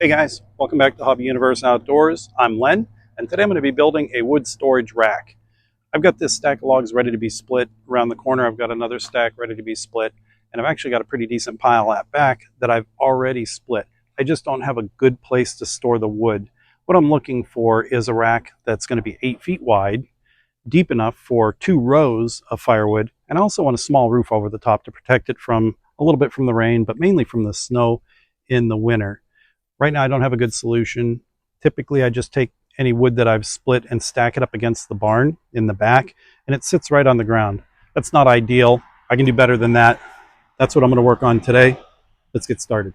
Hey guys, welcome back to Hobby Universe Outdoors. I'm Len, and today I'm going to be building a wood storage rack. I've got this stack of logs ready to be split. Around the corner I've got another stack ready to be split, and I've actually got a pretty decent pile at back that I've already split. I just don't have a good place to store the wood. What I'm looking for is a rack that's going to be 8 feet wide, deep enough for 2 rows of firewood, and I also want a small roof over the top to protect it from a little bit from the rain, but mainly from the snow in the winter. Right now I don't have a good solution. Typically I just take any wood that I've split and stack it up against the barn in the back, and it sits right on the ground. That's not ideal. I can do better than that. That's what I'm going to work on today. Let's get started.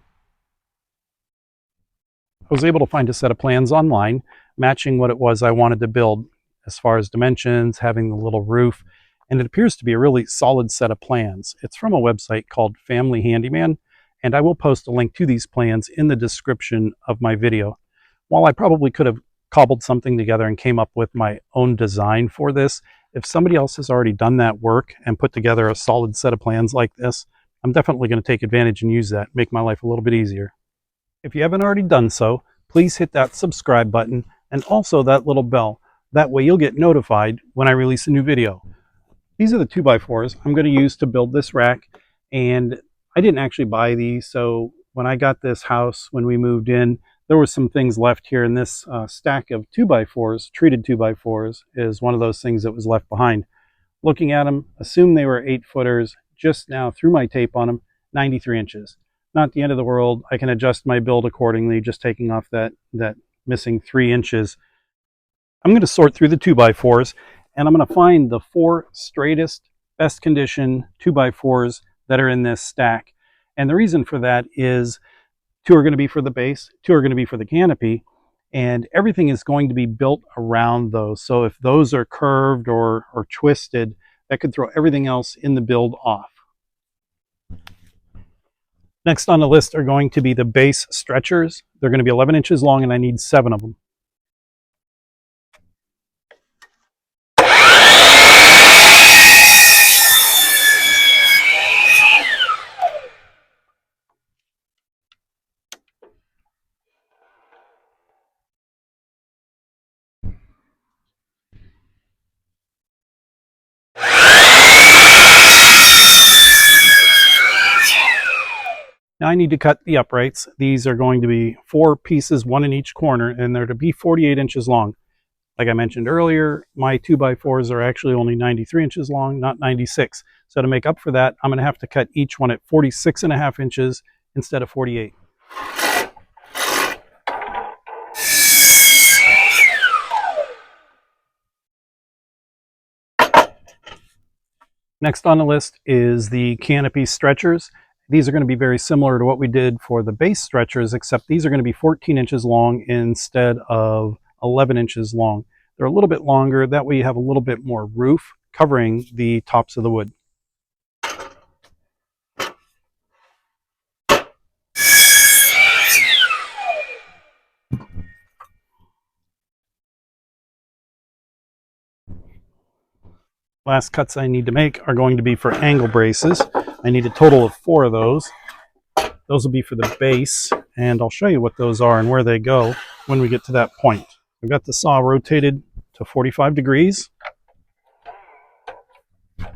I was able to find a set of plans online matching what it was I wanted to build as far as dimensions, having the little roof, and it appears to be a really solid set of plans. It's from a website called Family Handyman, and I will post a link to these plans in the description of my video. While I probably could have cobbled something together and came up with my own design for this, if somebody else has already done that work and put together a solid set of plans like this, I'm definitely going to take advantage and use that, make my life a little bit easier. If you haven't already done so, please hit that subscribe button and also that little bell. That way you'll get notified when I release a new video. These are the 2x4s I'm going to use to build this rack, and I didn't actually buy these, so when I got this house, when we moved in, there were some things left here, and this stack of 2x4s, treated 2x4s, is one of those things that was left behind. Looking at them, assume they were 8-footers, just now threw my tape on them, 93 inches. Not the end of the world. I can adjust my build accordingly, just taking off that missing 3 inches. I'm going to sort through the 2x4s, and I'm going to find the 4 straightest, best condition 2x4s that are in this stack. And the reason for that is 2 are going to be for the base, 2 are going to be for the canopy, and everything is going to be built around those. So if those are curved or twisted, that could throw everything else in the build off. Next on the list are going to be the base stretchers. They're going to be 11 inches long, and I need 7 of them. Now I need to cut the uprights. These are going to be 4 pieces, 1 in each corner, and they're to be 48 inches long. Like I mentioned earlier, my 2x4s are actually only 93 inches long, not 96. So to make up for that, I'm going to have to cut each one at 46.5 inches instead of 48. Next on the list is the canopy stretchers. These are going to be very similar to what we did for the base stretchers, except these are going to be 14 inches long instead of 11 inches long. They're a little bit longer. That way you have a little bit more roof covering the tops of the wood. Last cuts I need to make are going to be for angle braces. I need a total of 4 of those. Those will be for the base, and I'll show you what those are and where they go when we get to that point. I've got the saw rotated to 45 degrees. I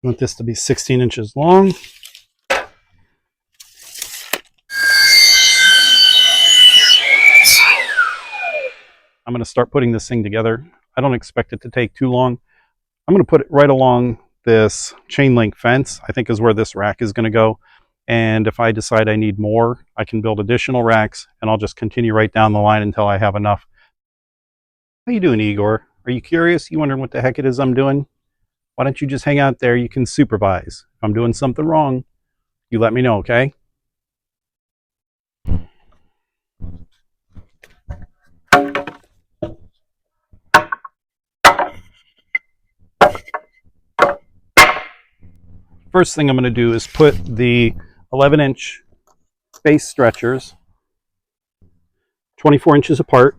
want this to be 16 inches long. I'm going to start putting this thing together. I don't expect it to take too long. I'm going to put it right along this chain link fence, I think is where this rack is going to go. And if I decide I need more, I can build additional racks, and I'll just continue right down the line until I have enough. How you doing, Igor? Are you curious? You wondering what the heck it is I'm doing? Why don't you just hang out there? You can supervise. If I'm doing something wrong, you let me know, okay? First thing I'm going to do is put the 11-inch base stretchers 24 inches apart.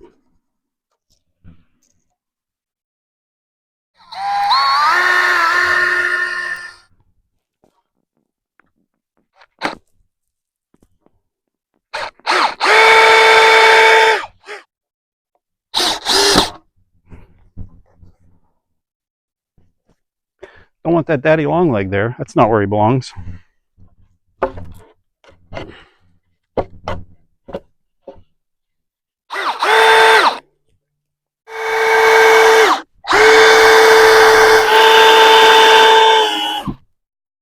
Don't want that daddy long leg there. That's not where he belongs.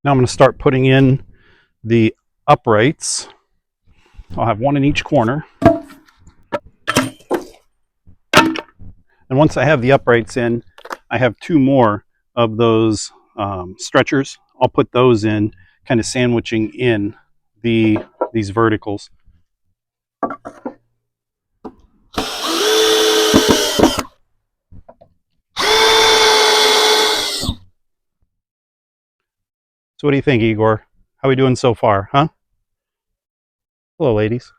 Now I'm going to start putting in the uprights. I'll have one in each corner. And once I have the uprights in, I have two more of those stretchers. I'll put those in, kind of sandwiching in these verticals. So what do you think, Igor? How are we doing so far, huh? Hello, ladies.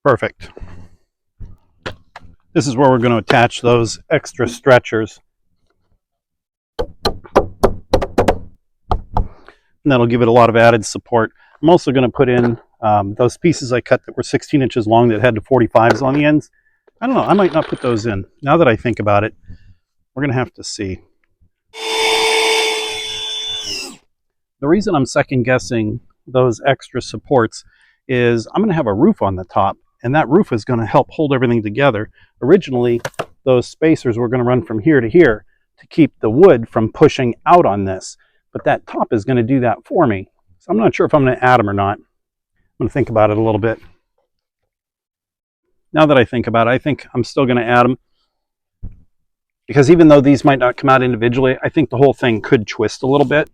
Perfect. This is where we're going to attach those extra stretchers. And that'll give it a lot of added support. I'm also going to put in those pieces I cut that were 16 inches long that had the 45s on the ends. I don't know, I might not put those in. Now that I think about it, we're going to have to see. The reason I'm second guessing those extra supports is I'm going to have a roof on the top, and that roof is going to help hold everything together. Originally, those spacers were going to run from here to here to keep the wood from pushing out on this, but that top is going to do that for me. So I'm not sure if I'm going to add them or not. I'm going to think about it a little bit. Now that I think about it, I think I'm still going to add them, because even though these might not come out individually, I think the whole thing could twist a little bit.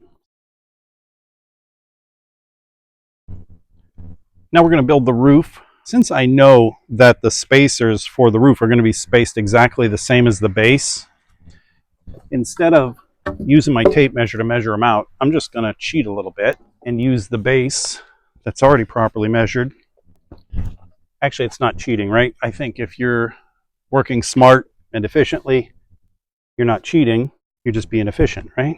Now we're going to build the roof. Since I know that the spacers for the roof are going to be spaced exactly the same as the base, instead of using my tape measure to measure them out, I'm just going to cheat a little bit and use the base that's already properly measured. Actually, it's not cheating, right? I think if you're working smart and efficiently, you're not cheating, you're just being efficient, right?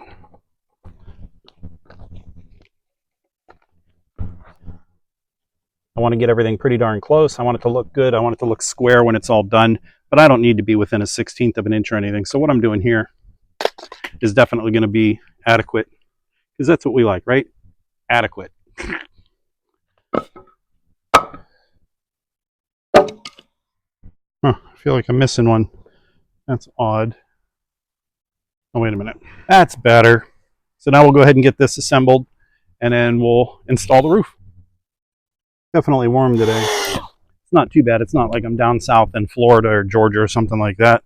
I want to get everything pretty darn close. I want it to look good. I want it to look square when it's all done, but I don't need to be within a 1/16 of an inch or anything. So what I'm doing here is definitely going to be adequate, because that's what we like, right? Adequate. I feel like I'm missing one. That's odd. Oh, wait a minute. That's better. So now we'll go ahead and get this assembled, and then we'll install the roof. Definitely warm today. It's not too bad. It's not like I'm down south in Florida or Georgia or something like that.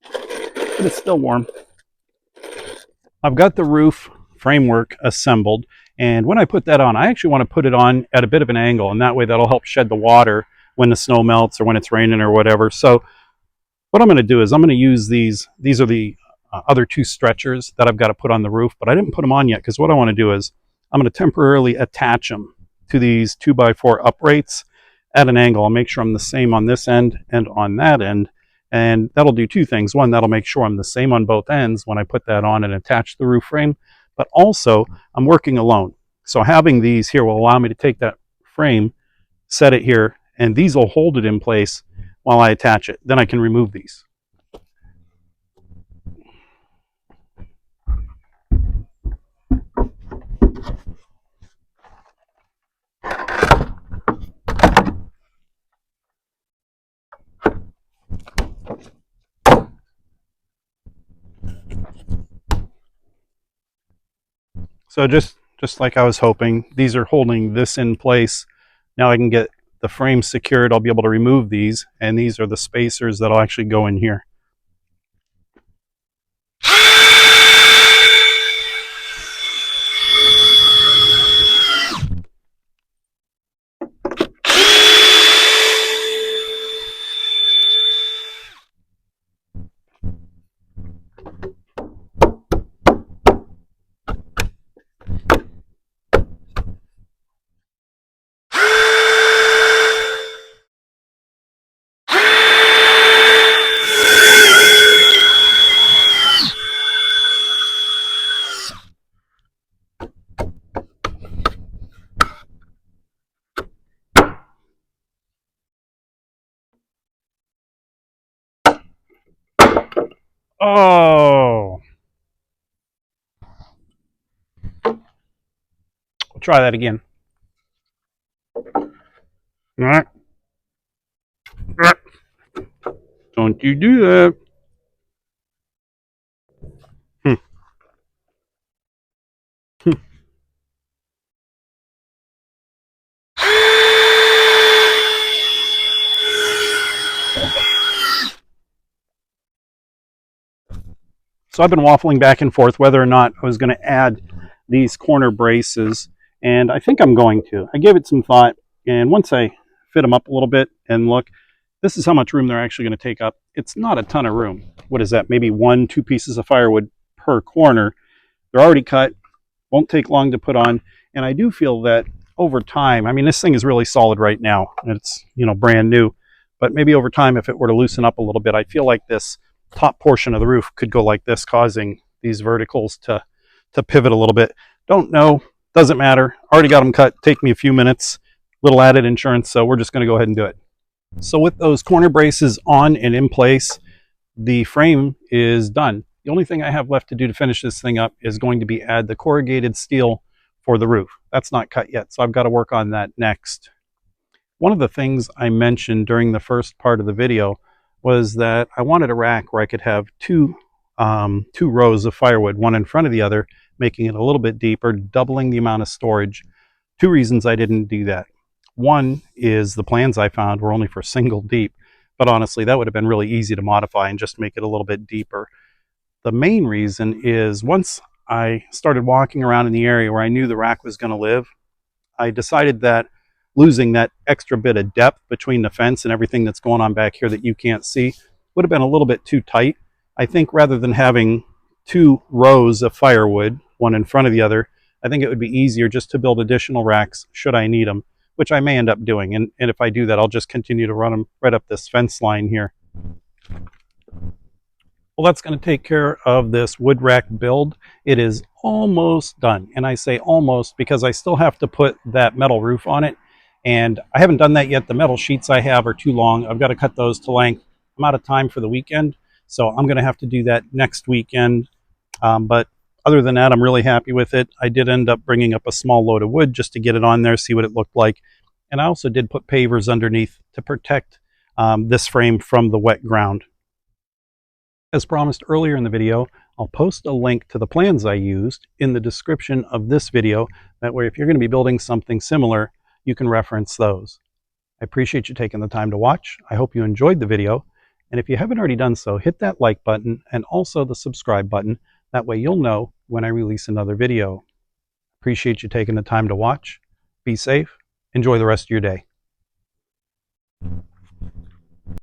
But it's still warm. I've got the roof framework assembled, and when I put that on, I actually want to put it on at a bit of an angle, and that way that'll help shed the water when the snow melts or when it's raining or whatever. So what I'm going to do is I'm going to use these are the other two stretchers that I've got to put on the roof, but I didn't put them on yet, because what I want to do is I'm going to temporarily attach them to these 2x4 uprights at an angle. I'll make sure I'm the same on this end and on that end, and that'll do two things. One, that'll make sure I'm the same on both ends when I put that on and attach the roof frame, but also I'm working alone. So having these here will allow me to take that frame, set it here, and these will hold it in place while I attach it. Then I can remove these. So just like I was hoping, these are holding this in place. Now I can get the frame secured. I'll be able to remove these, and these are the spacers that'll actually go in here. Oh, we'll try that again. Don't you do that. Hmm. So I've been waffling back and forth whether or not I was going to add these corner braces, and I think I'm going to. I gave it some thought, and once I fit them up a little bit and look, this is how much room they're actually going to take up. It's not a ton of room. What is that? Maybe 1, 2 pieces of firewood per corner. They're already cut, won't take long to put on, and I do feel that over time, I mean, this thing is really solid right now. It's, brand new, but maybe over time, if it were to loosen up a little bit, I feel like this top portion of the roof could go like this, causing these verticals to pivot a little bit. Don't know, doesn't matter. Already got them cut. Take me a few minutes, little added insurance, so we're just going to go ahead and do it. So with those corner braces on and in place, the frame is done. The only thing I have left to do to finish this thing up is going to be add the corrugated steel for the roof. That's not cut yet, so I've got to work on that next. One of the things I mentioned during the first part of the video was that I wanted a rack where I could have two rows of firewood, one in front of the other, making it a little bit deeper, doubling the amount of storage. Two reasons I didn't do that. One is the plans I found were only for single deep, but honestly, that would have been really easy to modify and just make it a little bit deeper. The main reason is once I started walking around in the area where I knew the rack was going to live, I decided that losing that extra bit of depth between the fence and everything that's going on back here that you can't see would have been a little bit too tight. I think rather than having 2 rows of firewood, one in front of the other, I think it would be easier just to build additional racks should I need them, which I may end up doing. And if I do that, I'll just continue to run them right up this fence line here. Well, that's going to take care of this wood rack build. It is almost done. And I say almost because I still have to put that metal roof on it. And I haven't done that yet. The metal sheets I have are too long. I've got to cut those to length. I'm out of time for the weekend, so I'm going to have to do that next weekend. But other than that, I'm really happy with it. I did end up bringing up a small load of wood just to get it on there, see what it looked like. And I also did put pavers underneath to protect this frame from the wet ground. As promised earlier in the video, I'll post a link to the plans I used in the description of this video. That way, if you're going to be building something similar, you can reference those. I appreciate you taking the time to watch. I hope you enjoyed the video. And if you haven't already done so, hit that like button and also the subscribe button. That way you'll know when I release another video. Appreciate you taking the time to watch. Be safe. Enjoy the rest of your day.